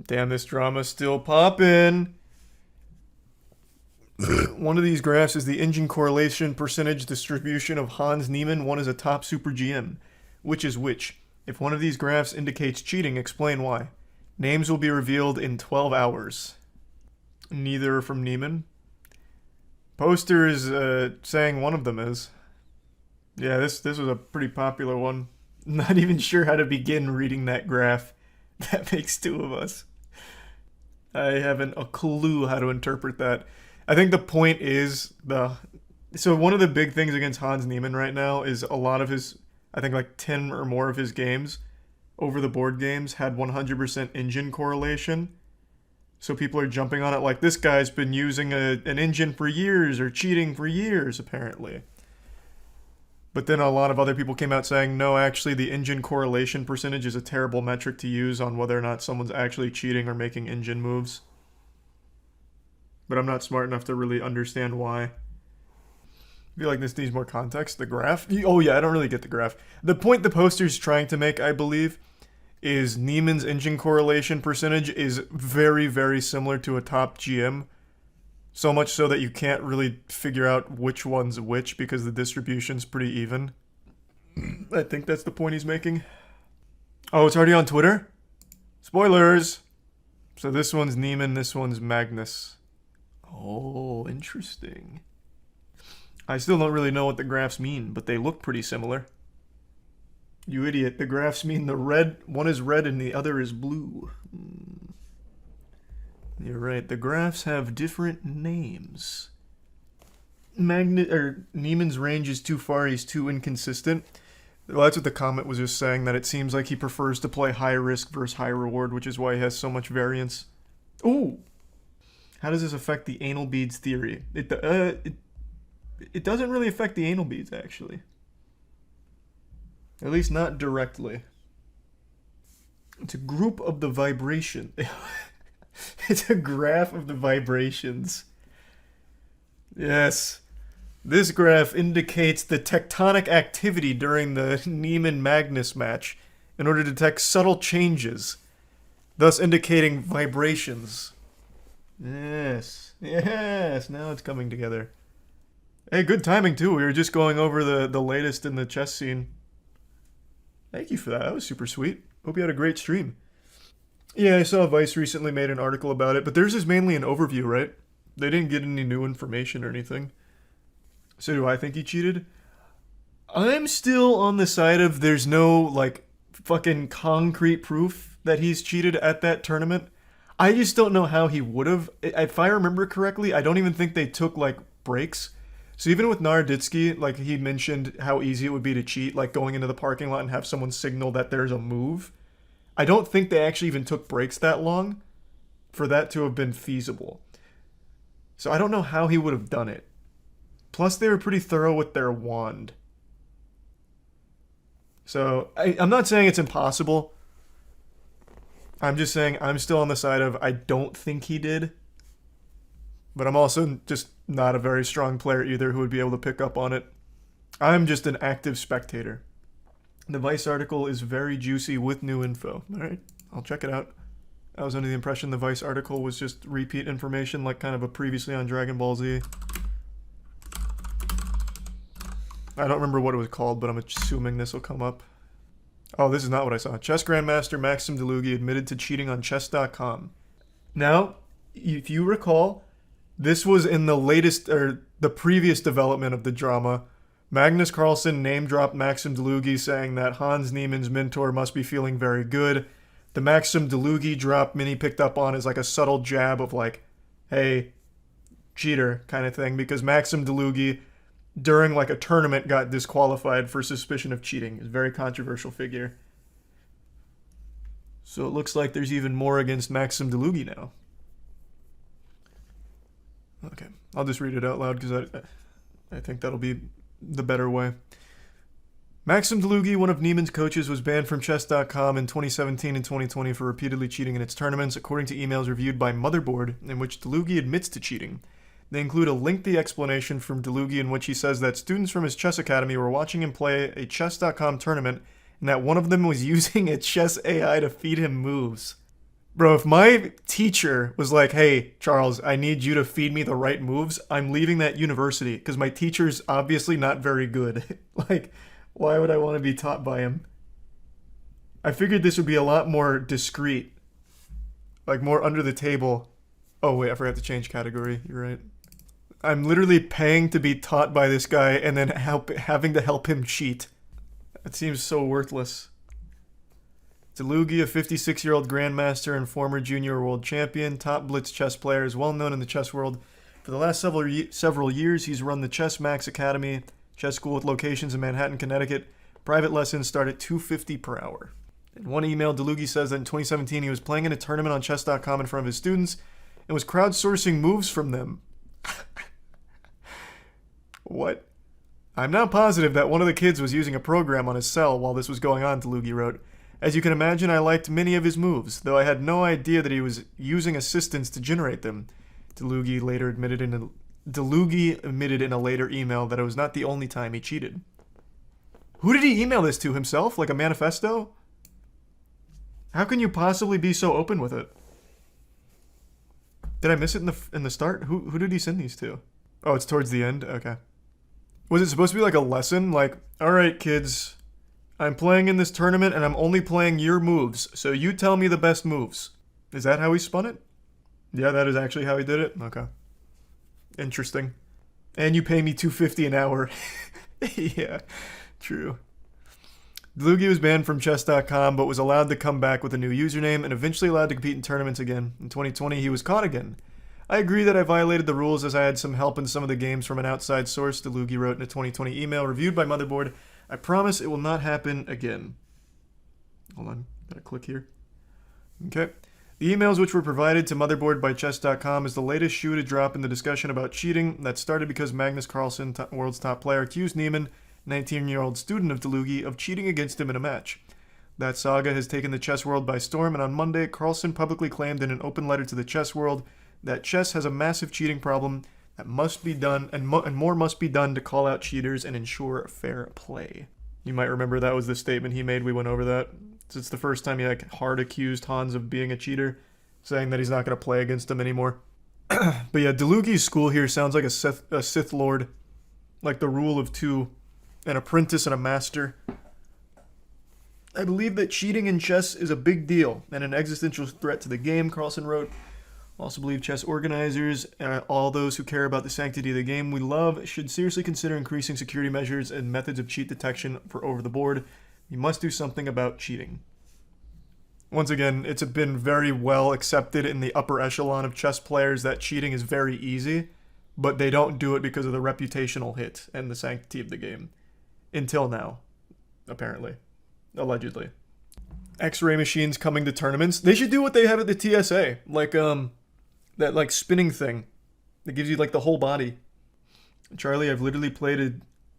Damn, this drama's still poppin'. One of these graphs is the engine correlation percentage distribution of Hans Niemann. One is a top super GM. Which is which? If one of these graphs indicates cheating, explain why. Names will be revealed in 12 hours. Neither are from Niemann. Poster is saying one of them is. Yeah, this was a pretty popular one. Not even sure how to begin reading that graph. That makes two of us. I haven't a clue how to interpret that. I think the point is so one of the big things against Hans Niemann right now is a lot of his, I think like 10 or more of his games over the board games had 100% engine correlation. So people are jumping on it like this guy's been using an engine for years or cheating for years apparently. But then a lot of other people came out saying, no, actually the engine correlation percentage is a terrible metric to use on whether or not someone's actually cheating or making engine moves. But I'm not smart enough to really understand why. I feel like this needs more context. The graph? Oh yeah, I don't really get the graph. The point the poster's trying to make, I believe, is Niemann's engine correlation percentage is very, very similar to a top GM. So much so that you can't really figure out which one's which because the distribution's pretty even. I think that's the point he's making. Oh, it's already on Twitter? Spoilers! So this one's Niemann, this one's Magnus. Oh, interesting. I still don't really know what the graphs mean, but they look pretty similar. You idiot, the graphs mean the red, one is red and the other is blue. You're right, the graphs have different names. Niemann's range is too far, he's too inconsistent. Well, that's what the comment was just saying, that it seems like he prefers to play high risk versus high reward, which is why he has so much variance. Ooh! How does this affect the anal beads theory? It doesn't really affect the anal beads, actually. At least not directly. It's a group of the vibration. It's a graph of the vibrations. Yes. This graph indicates the tectonic activity during the Niemann-Magnus match in order to detect subtle changes, thus indicating vibrations. Yes. Yes. Now it's coming together. Hey, good timing, too. We were just going over the latest in the chess scene. Thank you for that. That was super sweet. Hope you had a great stream. Yeah, I saw Vice recently made an article about it, but theirs is mainly an overview, right? They didn't get any new information or anything. So do I think he cheated? I'm still on the side of there's no, like, fucking concrete proof that he's cheated at that tournament. I just don't know how he would have. If I remember correctly, I don't even think they took, like, breaks. So even with Naroditsky, like, he mentioned how easy it would be to cheat, like going into the parking lot and have someone signal that there's a move. I don't think they actually even took breaks that long for that to have been feasible. So I don't know how he would have done it. Plus, they were pretty thorough with their wand. So I'm not saying it's impossible. I'm just saying I'm still on the side of I don't think he did. But I'm also just not a very strong player either who would be able to pick up on it. I'm just an active spectator. The Vice article is very juicy with new info. Alright, I'll check it out. I was under the impression the Vice article was just repeat information, like kind of a previously on Dragon Ball Z. I don't remember what it was called, but I'm assuming this will come up. Oh, this is not what I saw. Chess Grandmaster Maxim Delugi admitted to cheating on chess.com. Now, if you recall, this was in the latest, or the previous development of the drama. Magnus Carlsen name-dropped Maxim Delugi, saying that Hans Niemann's mentor must be feeling very good. The Maxim Delugi drop Minnie picked up on as like a subtle jab of like, hey, cheater kind of thing, because Maxim Delugi, during like a tournament, got disqualified for suspicion of cheating. He's a very controversial figure. So it looks like there's even more against Maxim Delugi now. Okay, I'll just read it out loud because I think that'll be the better way. Maxim Delugi, one of Niemann's coaches, was banned from chess.com in 2017 and 2020 for repeatedly cheating in its tournaments, according to emails reviewed by Motherboard, in which Delugi admits to cheating. They include a lengthy explanation from Delugi in which he says that students from his chess academy were watching him play a chess.com tournament and that one of them was using a chess AI to feed him moves. Bro, if my teacher was like, hey, Charles, I need you to feed me the right moves, I'm leaving that university because my teacher's obviously not very good. Like, why would I want to be taught by him? I figured this would be a lot more discreet, like more under the table. Oh, wait, I forgot to change category. You're right. I'm literally paying to be taught by this guy and then having to help him cheat. That seems so worthless. Dlugi, a 56-year-old grandmaster and former junior world champion, top blitz chess player, is well known in the chess world. For the last several years, he's run the Chess Max Academy, chess school with locations in Manhattan, Connecticut. Private lessons start at $250 per hour. In one email, Dlugi says that in 2017 he was playing in a tournament on chess.com in front of his students and was crowdsourcing moves from them. What? I'm now positive that one of the kids was using a program on his cell while this was going on, Dlugi wrote. As you can imagine, I liked many of his moves, though I had no idea that he was using assistants to generate them. Dlugi admitted in a later email that it was not the only time he cheated. Who did he email this to? Himself? Like a manifesto? How can you possibly be so open with it? Did I miss it in the start? Who did he send these to? Oh, it's towards the end? Okay. Was it supposed to be like a lesson? Like, alright kids, I'm playing in this tournament and I'm only playing your moves, so you tell me the best moves. Is that how he spun it? Yeah, that is actually how he did it? Okay. Interesting. And you pay me $250 an hour. Yeah, true. Dlugi was banned from chess.com but was allowed to come back with a new username and eventually allowed to compete in tournaments again. In 2020, he was caught again. I agree that I violated the rules as I had some help in some of the games from an outside source, Dlugi wrote in a 2020 email reviewed by Motherboard. I promise it will not happen again. Hold on, gotta click here. Okay. The emails which were provided to Motherboard by Chess.com is the latest shoe to drop in the discussion about cheating that started because Magnus Carlsen, world's top player, accused Niemann, 19-year-old student of Dlugi, of cheating against him in a match. That saga has taken the chess world by storm, and on Monday, Carlsen publicly claimed in an open letter to the chess world that chess has a massive cheating problem that must be done, and more must be done to call out cheaters and ensure fair play. You might remember that was the statement he made. We went over that. It's the first time he hard accused Hans of being a cheater, saying that he's not going to play against him anymore. But yeah, Dlugi's school here sounds like a Sith Lord, like the rule of two, an apprentice and a master. I believe that cheating in chess is a big deal and an existential threat to the game, Carlsen wrote. Also believe chess organizers, all those who care about the sanctity of the game we love, should seriously consider increasing security measures and methods of cheat detection for over the board. We must do something about cheating. Once again, it's been very well accepted in the upper echelon of chess players that cheating is very easy, but they don't do it because of the reputational hit and the sanctity of the game. Until now, apparently. Allegedly. X-ray machines coming to tournaments. They should do what they have at the TSA. That like spinning thing that gives you like the whole body. Charlie, I've literally played a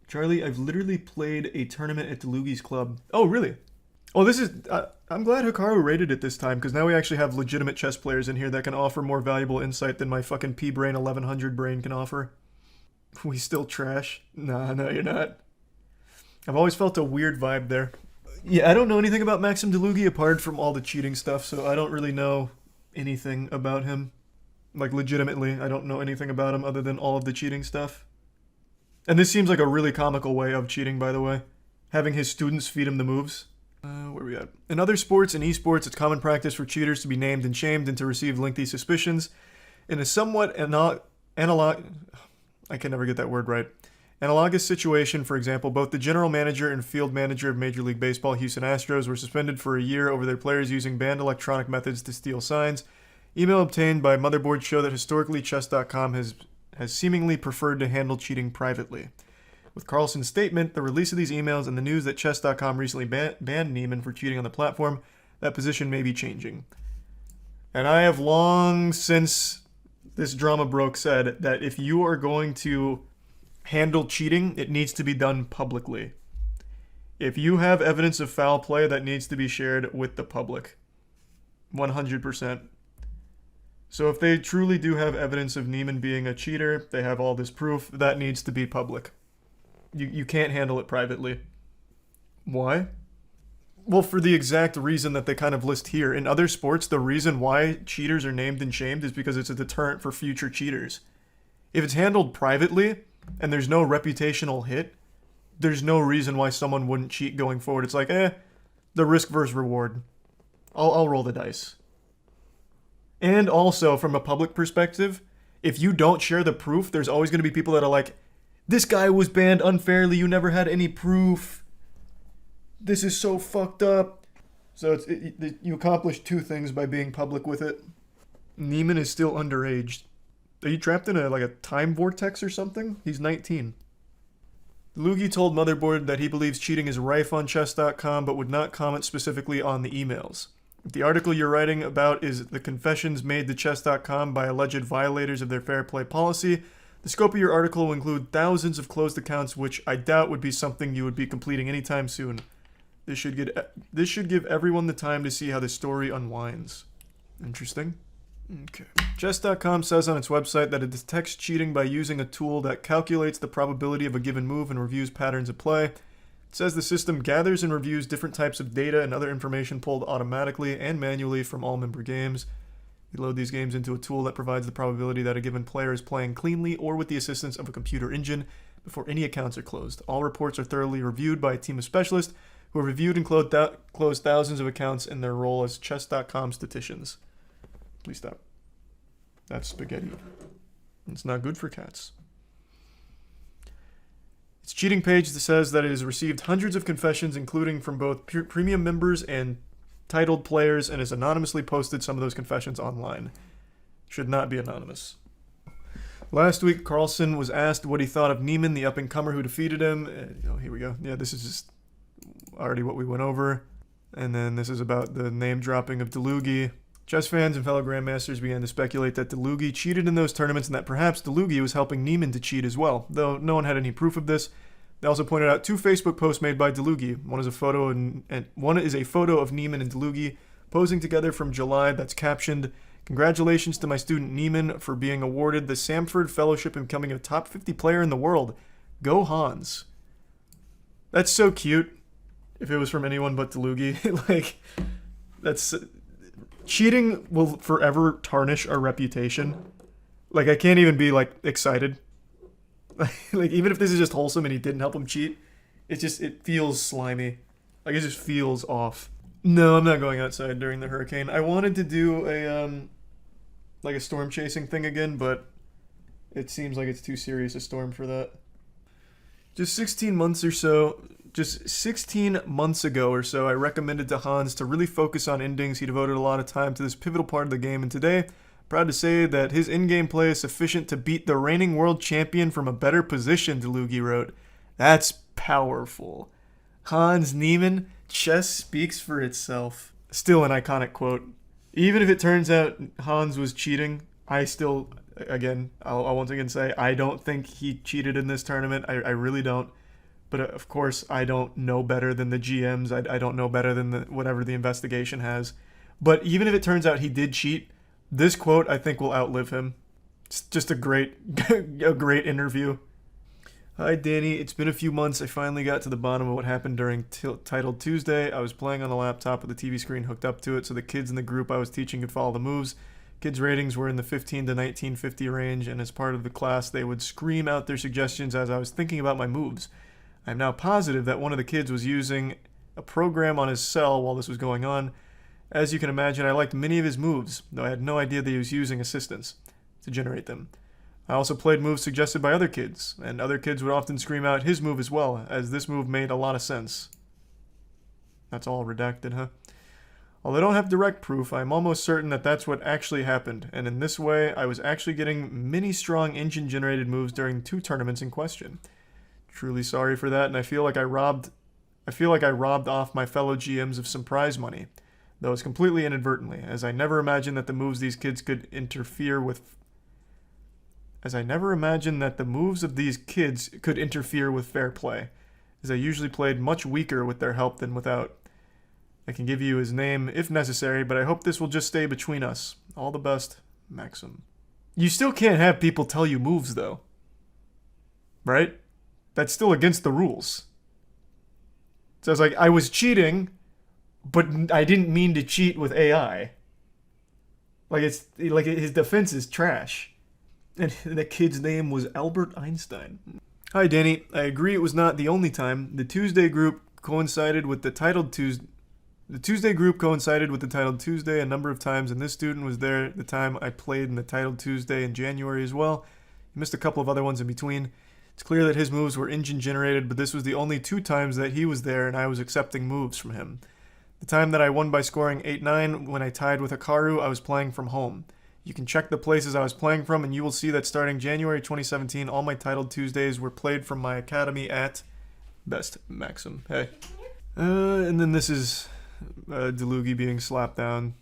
tournament at Dlugi's club. Oh, really? Oh, this is... I'm glad Hikaru rated it this time, because now we actually have legitimate chess players in here that can offer more valuable insight than my fucking P-Brain 1100 brain can offer. We still trash? Nah, no, you're not. I've always felt a weird vibe there. Yeah, I don't know anything about Maxim Dlugi apart from all the cheating stuff, so I don't really know anything about him. Like, legitimately, I don't know anything about him other than all of the cheating stuff. And this seems like a really comical way of cheating, by the way. Having his students feed him the moves. Where are we at? In other sports and esports, it's common practice for cheaters to be named and shamed and to receive lengthy suspicions. In a somewhat analogous situation, for example, both the general manager and field manager of Major League Baseball Houston Astros were suspended for a year over their players using banned electronic methods to steal signs. Email obtained by Motherboard show that historically Chess.com has seemingly preferred to handle cheating privately. With Carlsen's statement, the release of these emails, and the news that Chess.com recently banned Niemann for cheating on the platform, that position may be changing. And I have long since this drama broke said that if you are going to handle cheating, it needs to be done publicly. If you have evidence of foul play, that needs to be shared with the public. 100%. So if they truly do have evidence of Niemann being a cheater, they have all this proof, that needs to be public. You can't handle it privately. Why? Well, for the exact reason that they kind of list here. In other sports, the reason why cheaters are named and shamed is because it's a deterrent for future cheaters. If it's handled privately and there's no reputational hit, there's no reason why someone wouldn't cheat going forward. It's like, the risk versus reward. I'll roll the dice. And also, from a public perspective, if you don't share the proof, there's always going to be people that are like, this guy was banned unfairly, you never had any proof. This is so fucked up. So you accomplish two things by being public with it. Neiman is still underage. Are you trapped in a time vortex or something? He's 19. Lugi told Motherboard that he believes cheating is rife on chess.com, but would not comment specifically on the emails. If the article you're writing about is the confessions made to chess.com by alleged violators of their fair play policy, the scope of your article will include thousands of closed accounts, which I doubt would be something you would be completing anytime soon. This should give everyone the time to see how the story unwinds. Interesting. Okay. Chess.com says on its website that it detects cheating by using a tool that calculates the probability of a given move and reviews patterns of play. It says the system gathers and reviews different types of data and other information pulled automatically and manually from all member games. We load these games into a tool that provides the probability that a given player is playing cleanly or with the assistance of a computer engine before any accounts are closed. All reports are thoroughly reviewed by a team of specialists who have reviewed and closed thousands of accounts in their role as Chess.com statisticians. Please stop. That's spaghetti. It's not good for cats. Its cheating page says that it has received hundreds of confessions, including from both premium members and titled players, and has anonymously posted some of those confessions online. Should not be anonymous. Last week, Carlson was asked what he thought of Neiman, the up-and-comer who defeated him. Here we go. Yeah, this is just already what we went over. And then this is about the name-dropping of Dlugi. Chess fans and fellow grandmasters began to speculate that Dlugi cheated in those tournaments and that perhaps Dlugi was helping Neiman to cheat as well, though no one had any proof of this. They also pointed out two Facebook posts made by Dlugi. One is a photo of Neiman and Dlugi posing together from July that's captioned, "Congratulations to my student Neiman for being awarded the Samford Fellowship and becoming a top 50 player in the world. Go Hans." That's so cute. If it was from anyone but Dlugi, that's... Cheating will forever tarnish our reputation. I can't even be, excited. Even if this is just wholesome and he didn't help him cheat, it feels slimy. It just feels off. No, I'm not going outside during the hurricane. I wanted to do a storm chasing thing again, but it seems like it's too serious a storm for that. Just 16 months ago or so, I recommended to Hans to really focus on endings. He devoted a lot of time to this pivotal part of the game, and today, proud to say that his in-game play is sufficient to beat the reigning world champion from a better position, Dlugi wrote. That's powerful. Hans Neiman, chess speaks for itself. Still an iconic quote. Even if it turns out Hans was cheating, I'll once again say, I don't think he cheated in this tournament. I really don't. But of course, I don't know better than the GMs. I don't know better than whatever the investigation has. But even if it turns out he did cheat, this quote I think will outlive him. It's just a great interview. Hi Danny, it's been a few months. I finally got to the bottom of what happened during Titled Tuesday. I was playing on a laptop with the TV screen hooked up to it so the kids in the group I was teaching could follow the moves. Kids' ratings were in the 15 to 1950 range, and as part of the class they would scream out their suggestions as I was thinking about my moves. I'm now positive that one of the kids was using a program on his cell while this was going on. As you can imagine, I liked many of his moves, though I had no idea that he was using assistants to generate them. I also played moves suggested by other kids, and other kids would often scream out his move as well, as this move made a lot of sense. That's all redacted, huh? Although I don't have direct proof, I'm almost certain that that's what actually happened, and in this way, I was actually getting many strong engine-generated moves during 2 tournaments in question. Truly sorry for that, and I feel like I robbed off my fellow GMs of some prize money, though it's completely inadvertently, as I never imagined that the moves these kids could interfere with fair play, as I usually played much weaker with their help than without. I can give you his name if necessary, but I hope this will just stay between us. All the best, Maxim. You still can't have people tell you moves, though. Right? That's still against the rules. So it's I was cheating, but I didn't mean to cheat with AI. Like it's like his defense is trash. And the kid's name was Albert Einstein. Hi, Danny. I agree it was not the only time. The Tuesday group coincided with the titled Tuesday. The Tuesday group coincided with the titled Tuesday a number of times, and this student was there at the time I played in the titled Tuesday in January as well. He missed a couple of other ones in between. It's clear that his moves were engine generated, but this was the only 2 times that he was there and I was accepting moves from him. The time that I won by scoring 8-9 when I tied with Hikaru, I was playing from home. You can check the places I was playing from, and you will see that starting January 2017, all my titled Tuesdays were played from my academy at Best Maxim. Hey. And then this is Delugi being slapped down,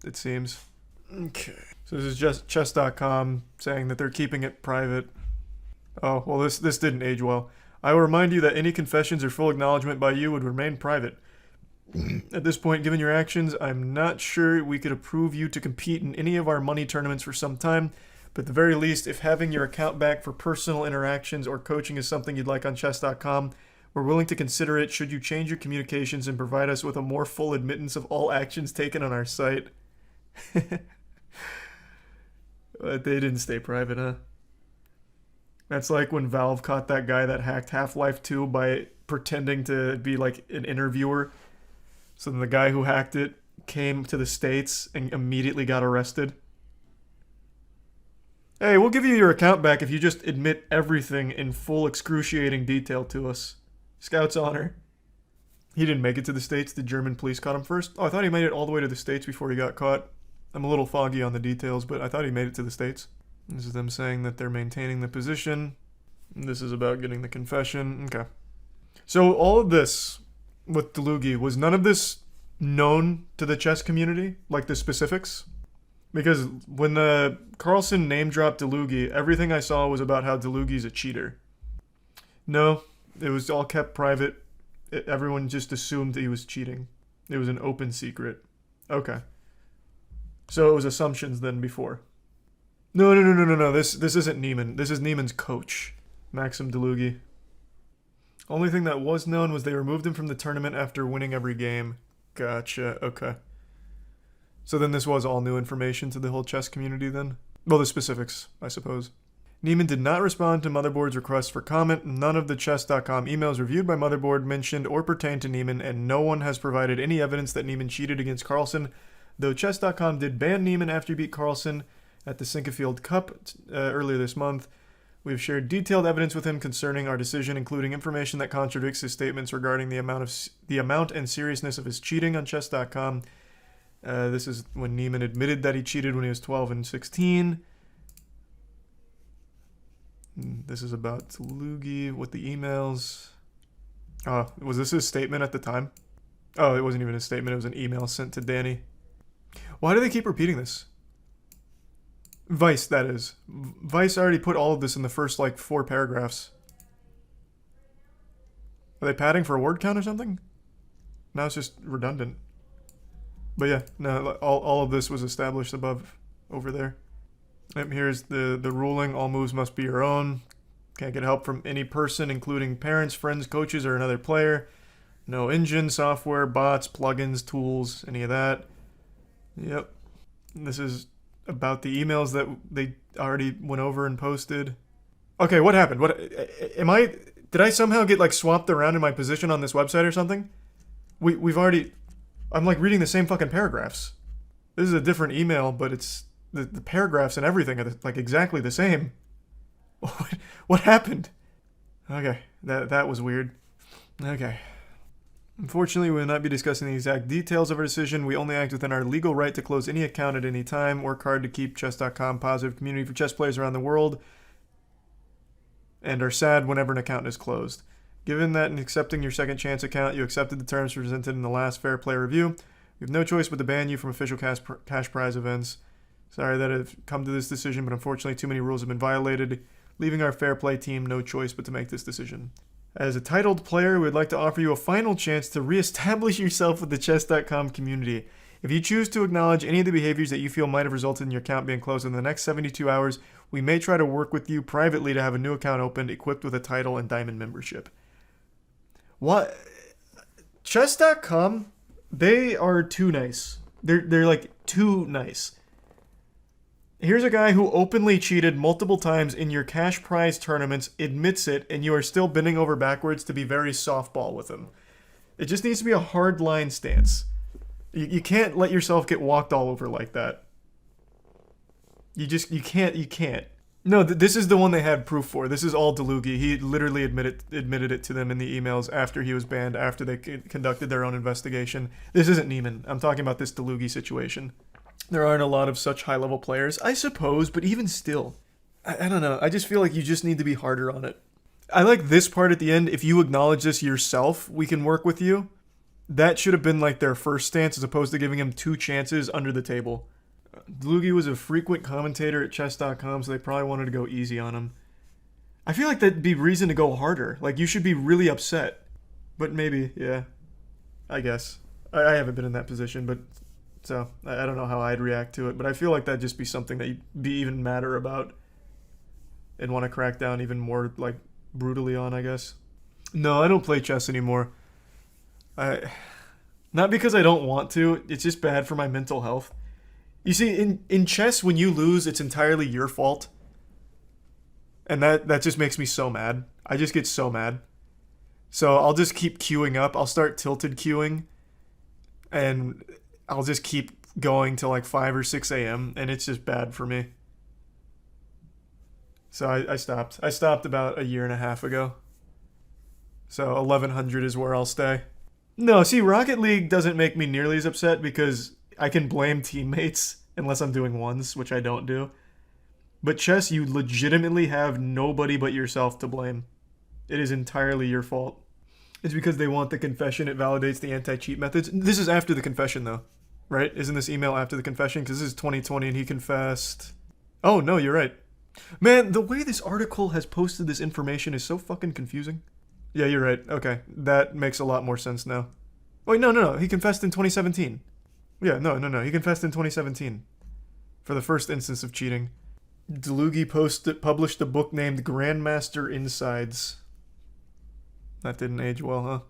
it seems. Okay. So this is just chess.com saying that they're keeping it private. Oh, well, this didn't age well. I will remind you that any confessions or full acknowledgement by you would remain private. At this point, given your actions, I'm not sure we could approve you to compete in any of our money tournaments for some time, but at the very least, if having your account back for personal interactions or coaching is something you'd like on chess.com, we're willing to consider it should you change your communications and provide us with a more full admittance of all actions taken on our site. But they didn't stay private, huh? That's like when Valve caught that guy that hacked Half-Life 2 by pretending to be like an interviewer. So then the guy who hacked it came to the States and immediately got arrested. Hey, we'll give you your account back if you just admit everything in full excruciating detail to us. Scout's honor. He didn't make it to the States. The German police caught him first. Oh, I thought he made it all the way to the States before he got caught. I'm a little foggy on the details, but I thought he made it to the States. This is them saying that they're maintaining the position. This is about getting the confession. Okay. So all of this with Delugi, was none of this known to the chess community? Like the specifics? Because when the Carlsen name dropped Delugi, everything I saw was about how Delugi's a cheater. No, it was all kept private. Everyone just assumed he was cheating. It was an open secret. Okay. So it was assumptions then before. No. This isn't Niemann. This is Niemann's coach, Maxim Delugi. Only thing that was known was they removed him from the tournament after winning every game. Gotcha. Okay. So then this was all new information to the whole chess community then? Well, the specifics, I suppose. Niemann did not respond to Motherboard's request for comment. None of the chess.com emails reviewed by Motherboard mentioned or pertained to Niemann, and no one has provided any evidence that Niemann cheated against Carlsen, though chess.com did ban Niemann after he beat Carlsen at the Sinquefield Cup earlier this month. We have shared detailed evidence with him concerning our decision, including information that contradicts his statements regarding the amount and seriousness of his cheating on chess.com. This is when Niemann admitted that he cheated when he was 12 and 16. This is about Delugi with the emails. Was this his statement at the time? Oh, it wasn't even a statement. It was an email sent to Danny. Why do they keep repeating this? Vice, that is. Vice already put all of this in the first, 4 paragraphs. Are they padding for a word count or something? Now it's just redundant. But yeah, no, all of this was established above, over there. Yep, here's the ruling. All moves must be your own. Can't get help from any person, including parents, friends, coaches, or another player. No engine, software, bots, plugins, tools, any of that. Yep. This is about the emails that they already went over and posted. Okay, what happened? Did I somehow get swapped around in my position on this website or something? I'm reading the same fucking paragraphs. This is a different email, but it's the paragraphs and everything are exactly the same. What happened? Okay, that was weird. Okay. Unfortunately, we will not be discussing the exact details of our decision. We only act within our legal right to close any account at any time. Work hard to keep chess.com positive community for chess players around the world, and are sad whenever an account is closed. Given that in accepting your second chance account, you accepted the terms presented in the last fair play review, we have no choice but to ban you from official cash prize events. Sorry that I've come to this decision, but unfortunately too many rules have been violated, leaving our fair play team no choice but to make this decision. As a titled player, we would like to offer you a final chance to reestablish yourself with the chess.com community. If you choose to acknowledge any of the behaviors that you feel might have resulted in your account being closed in the next 72 hours, we may try to work with you privately to have a new account opened, equipped with a title and diamond membership. What? Chess.com They are too nice. They're like too nice. Here's a guy who openly cheated multiple times in your cash prize tournaments, admits it, and you are still bending over backwards to be very softball with him. It just needs to be a hard line stance. You can't let yourself get walked all over like that. You can't. No, this is the one they had proof for. This is all Delugi. He literally admitted it to them in the emails after he was banned, after they conducted their own investigation. This isn't Neiman. I'm talking about this Delugi situation. There aren't a lot of such high-level players, I suppose, but even still. I don't know. I just feel like you just need to be harder on it. I like this part at the end. If you acknowledge this yourself, we can work with you. That should have been like their first stance as opposed to giving him 2 chances under the table. Delugi was a frequent commentator at chess.com, so they probably wanted to go easy on him. I feel like that'd be reason to go harder. Like, you should be really upset. But maybe, yeah. I guess. I haven't been in that position, but... So, I don't know how I'd react to it, but I feel like that'd just be something that you'd be even madder about. And want to crack down even more, like, brutally on, I guess. No, I don't play chess anymore. Not because I don't want to, it's just bad for my mental health. You see, in chess, when you lose, it's entirely your fault. And that just makes me so mad. I just get so mad. So I'll just keep queuing up. I'll start tilted queuing. And I'll just keep going till like 5 or 6 a.m. And it's just bad for me. So I stopped. I stopped about a year and a half ago. So 1100 is where I'll stay. No, see, Rocket League doesn't make me nearly as upset because I can blame teammates unless I'm doing ones, which I don't do. But chess, you legitimately have nobody but yourself to blame. It is entirely your fault. It's because they want the confession. It validates the anti-cheat methods. This is after the confession, though. Right? Isn't this email after the confession? Because this is 2020 and he confessed... Oh, no, you're right. Man, the way this article has posted this information is so fucking confusing. Yeah, you're right. Okay, that makes a lot more sense now. Wait, no. He confessed in 2017. Yeah, no. He confessed in 2017. For the first instance of cheating. Delugi published a book named Grandmaster Insides. That didn't age well, huh?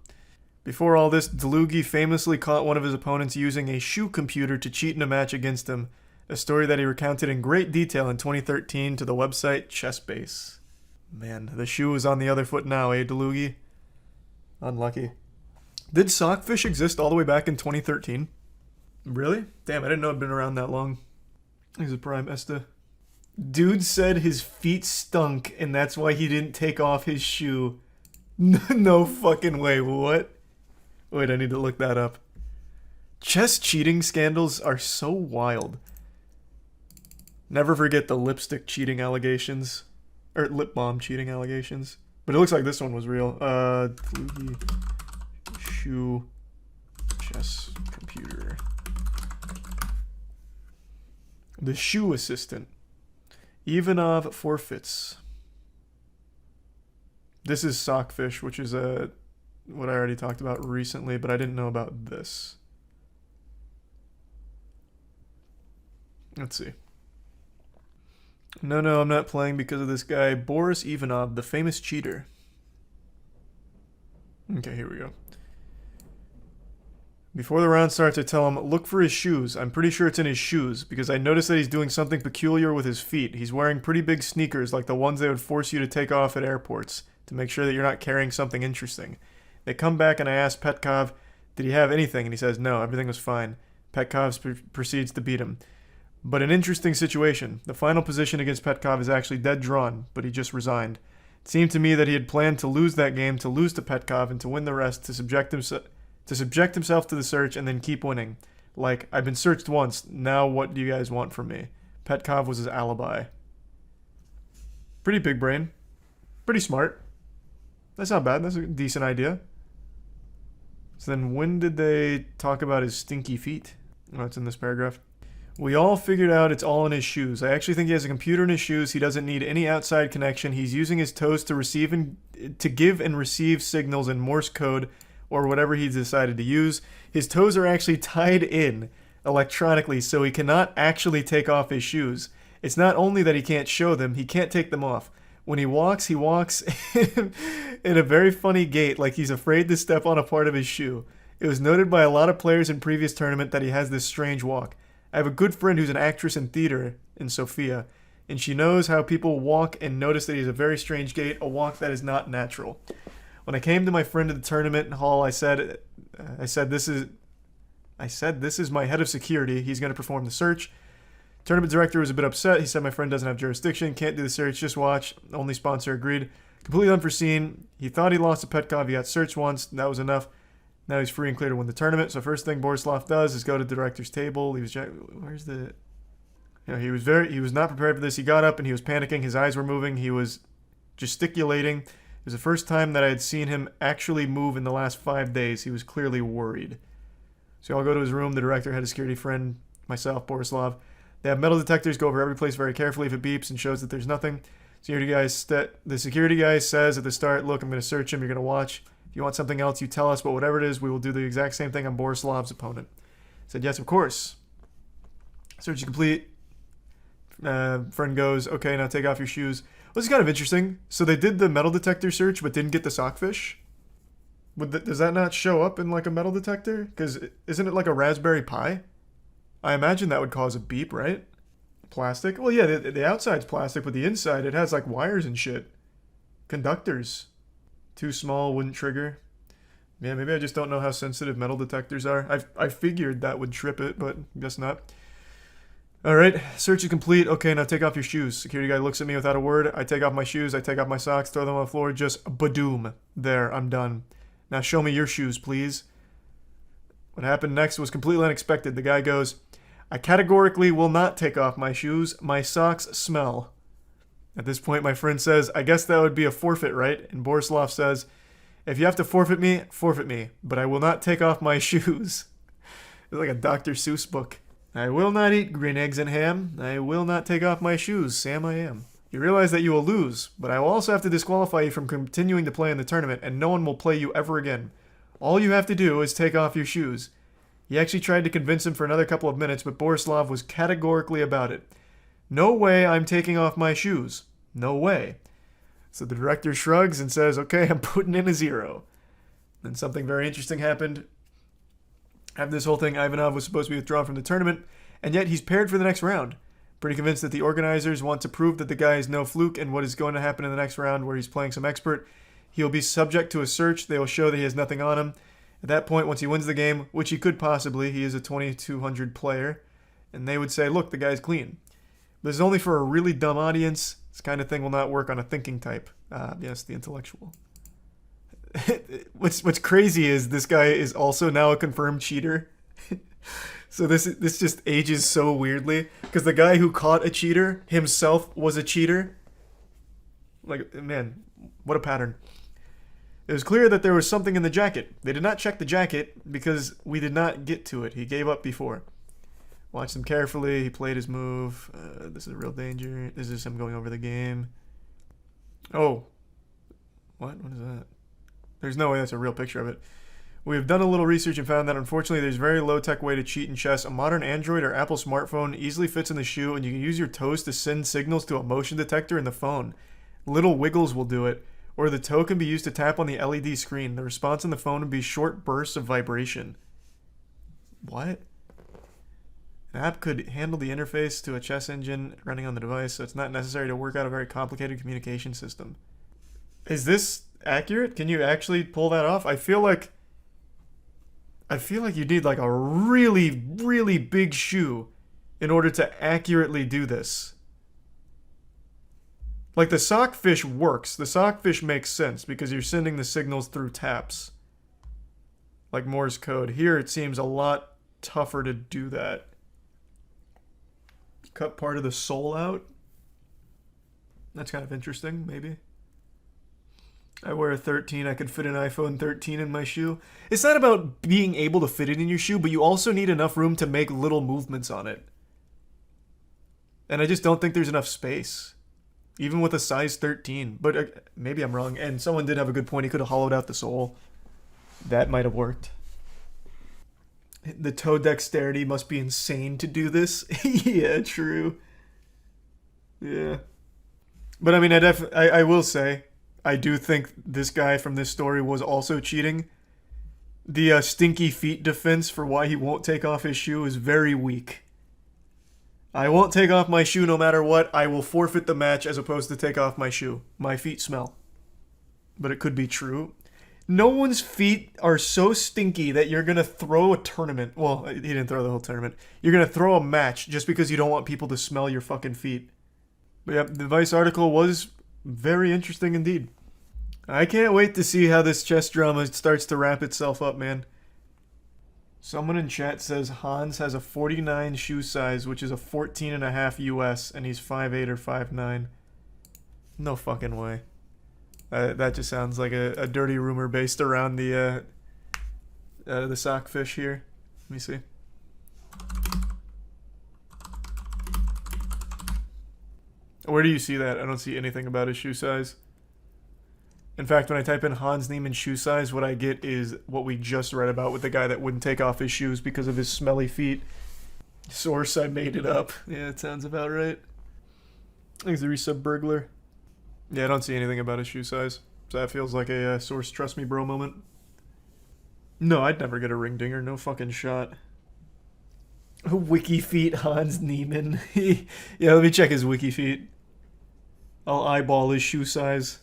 Before all this, Delugi famously caught one of his opponents using a shoe computer to cheat in a match against him. A story that he recounted in great detail in 2013 to the website ChessBase. Man, the shoe is on the other foot now, eh, Delugi? Unlucky. Did Sockfish exist all the way back in 2013? Really? Damn, I didn't know it'd been around that long. He's a prime Esta. Dude said his feet stunk, and that's why he didn't take off his shoe. No fucking way, what? Wait, I need to look that up. Chess cheating scandals are so wild. Never forget the lipstick cheating allegations. Or lip balm cheating allegations. But it looks like this one was real. Shoe chess computer. The shoe assistant. Ivanov forfeits. This is Sockfish, which is what I already talked about recently, but I didn't know about this. Let's see. No, I'm not playing because of this guy. Boris Ivanov, the famous cheater. Okay, here we go. Before the round starts, I tell him, look for his shoes. I'm pretty sure it's in his shoes, because I noticed that he's doing something peculiar with his feet. He's wearing pretty big sneakers, like the ones they would force you to take off at airports, to make sure that you're not carrying something interesting. They come back and I ask Petkov, did he have anything? And he says, no, everything was fine. Petkov proceeds to beat him. But an interesting situation. The final position against Petkov is actually dead drawn, but he just resigned. It seemed to me that he had planned to lose that game, to lose to Petkov, and to win the rest, to subject himself to the search and then keep winning. Like, I've been searched once, now what do you guys want from me? Petkov was his alibi. Pretty big brain. Pretty smart. That's not bad, that's a decent idea. So then when did they talk about his stinky feet? Oh, it's in this paragraph. We all figured out it's all in his shoes. I actually think he has a computer in his shoes. He doesn't need any outside connection. He's using his toes to give and receive signals in Morse code or whatever he's decided to use. His toes are actually tied in electronically, so he cannot actually take off his shoes. It's not only that he can't show them, he can't take them off. When he walks in a very funny gait, like he's afraid to step on a part of his shoe. It was noted by a lot of players in previous tournament that he has this strange walk. I have a good friend who's an actress in theater in Sofia, and she knows how people walk and noticed that he has a very strange gait, a walk that is not natural. When I came to my friend at the tournament hall, I said this is my head of security. He's going to perform the search. Tournament director was a bit upset. He said my friend doesn't have jurisdiction, can't do the search, just watch. Only sponsor agreed. Completely unforeseen. He thought he lost a Petkov. He got searched once. That was enough. Now he's free and clear to win the tournament. So first thing Borislav does is go to the director's table. He was he was not prepared for this. He got up and he was panicking. His eyes were moving. He was gesticulating. It was the first time that I had seen him actually move in the last 5 days. He was clearly worried. So I'll go to his room. The director had a security friend, myself, Borislav. They have metal detectors, go over every place very carefully. If it beeps and shows that there's nothing, the security guy says at the start, look, I'm going to search him. You're going to watch. If you want something else, you tell us. But whatever it is, we will do the exact same thing on Borislav's opponent. I said, yes, of course. Search is complete. Friend goes, okay, now take off your shoes. Well, this is kind of interesting. So they did the metal detector search, but didn't get the sockfish. Does that not show up in like a metal detector? Because isn't it like a Raspberry Pi? I imagine that would cause a beep, right? Plastic? Well, yeah, the outside's plastic, but the inside, it has like wires and shit. Conductors. Too small, wouldn't trigger. Yeah, maybe I just don't know how sensitive metal detectors are. I figured that would trip it, but guess not. Alright, search is complete. Okay, now take off your shoes. Security guy looks at me without a word. I take off my shoes, I take off my socks, throw them on the floor, just badoom. There, I'm done. Now show me your shoes, please. What happened next was completely unexpected. The guy goes, I categorically will not take off my shoes. My socks smell. At this point, my friend says, I guess that would be a forfeit, right? And Borislav says, if you have to forfeit me, but I will not take off my shoes. It's like a Dr. Seuss book. I will not eat green eggs and ham. I will not take off my shoes. Sam, I am. You realize that you will lose, but I will also have to disqualify you from continuing to play in the tournament, and no one will play you ever again. All you have to do is take off your shoes. He actually tried to convince him for another couple of minutes, but Borislav was categorically about it. No way I'm taking off my shoes. No way. So the director shrugs and says, okay, I'm putting in a 0. Then something very interesting happened. After this whole thing, Ivanov was supposed to be withdrawn from the tournament, and yet he's paired for the next round. Pretty convinced that the organizers want to prove that the guy is no fluke, and what is going to happen in the next round where he's playing some expert. He'll be subject to a search. They will show that he has nothing on him. At that point, once he wins the game, which he could possibly, he is a 2200 player, and they would say, look, the guy's clean. But this is only for a really dumb audience. This kind of thing will not work on a thinking type. Yes, the intellectual. What's crazy is this guy is also now a confirmed cheater. So this just ages so weirdly, because the guy who caught a cheater himself was a cheater. Like, man, what a pattern. It was clear that there was something in the jacket. They did not check the jacket because we did not get to it. He gave up before. Watched him carefully. He played his move. This is a real danger. This is him going over the game. Oh. What is that? There's no way that's a real picture of it. We have done a little research and found that unfortunately there's a very low-tech way to cheat in chess. A modern Android or Apple smartphone easily fits in the shoe, and you can use your toes to send signals to a motion detector in the phone. Little wiggles will do it. Or the toe can be used to tap on the LED screen. The response on the phone would be short bursts of vibration. What? An app could handle the interface to a chess engine running on the device, so it's not necessary to work out a very complicated communication system. Is this accurate? Can you actually pull that off? I feel like you need like a really, really big shoe in order to accurately do this. Like, the sockfish works. The sockfish makes sense because you're sending the signals through taps. Like Morse code. Here it seems a lot tougher to do that. Cut part of the sole out. That's kind of interesting, maybe. I wear a 13. I could fit an iPhone 13 in my shoe. It's not about being able to fit it in your shoe, but you also need enough room to make little movements on it. And I just don't think there's enough space. Even with a size 13. But maybe I'm wrong. And someone did have a good point. He could have hollowed out the sole. That might have worked. The toe dexterity must be insane to do this. Yeah, true. Yeah. But I mean, I will say, I do think this guy from this story was also cheating. The stinky feet defense for why he won't take off his shoe is very weak. I won't take off my shoe no matter what. I will forfeit the match as opposed to take off my shoe. My feet smell. But it could be true. No one's feet are so stinky that you're going to throw a tournament. Well, he didn't throw the whole tournament. You're going to throw a match just because you don't want people to smell your fucking feet. But yeah, the Vice article was very interesting indeed. I can't wait to see how this chess drama starts to wrap itself up, man. Someone in chat says Hans has a 49 shoe size, which is a 14.5 US, and he's 5'8 or 5'9. No fucking way. That just sounds like a dirty rumor based around the sockfish here. Let me see. Where do you see that? I don't see anything about his shoe size. In fact, when I type in Hans Niemann shoe size, what I get is what we just read about with the guy that wouldn't take off his shoes because of his smelly feet. Source, I made it up. Yeah, it sounds about right. Thanks, the resub burglar. Yeah, I don't see anything about his shoe size. So that feels like a source trust me bro moment. No, I'd never get a ring dinger. No fucking shot. Wiki feet Hans Niemann. Yeah, let me check his wiki feet. I'll eyeball his shoe size.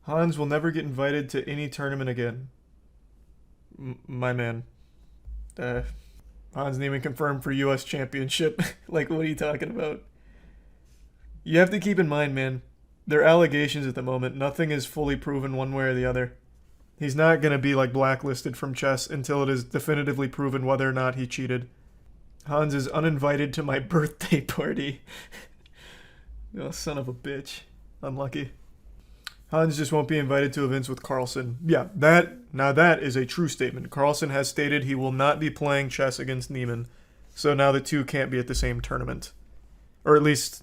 Hans will never get invited to any tournament again. My man. Hans Niemann confirmed for U.S. Championship. Like, what are you talking about? You have to keep in mind, man, they're allegations at the moment. Nothing is fully proven one way or the other. He's not going to be, like, blacklisted from chess until it is definitively proven whether or not he cheated. Hans is uninvited to my birthday party. Oh, son of a bitch. Unlucky. Hans just won't be invited to events with Carlsen. Yeah, that is a true statement. Carlsen has stated he will not be playing chess against Niemann. So now the two can't be at the same tournament. Or at least,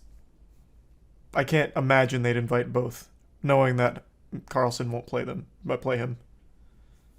I can't imagine they'd invite both, knowing that Carlsen won't play him.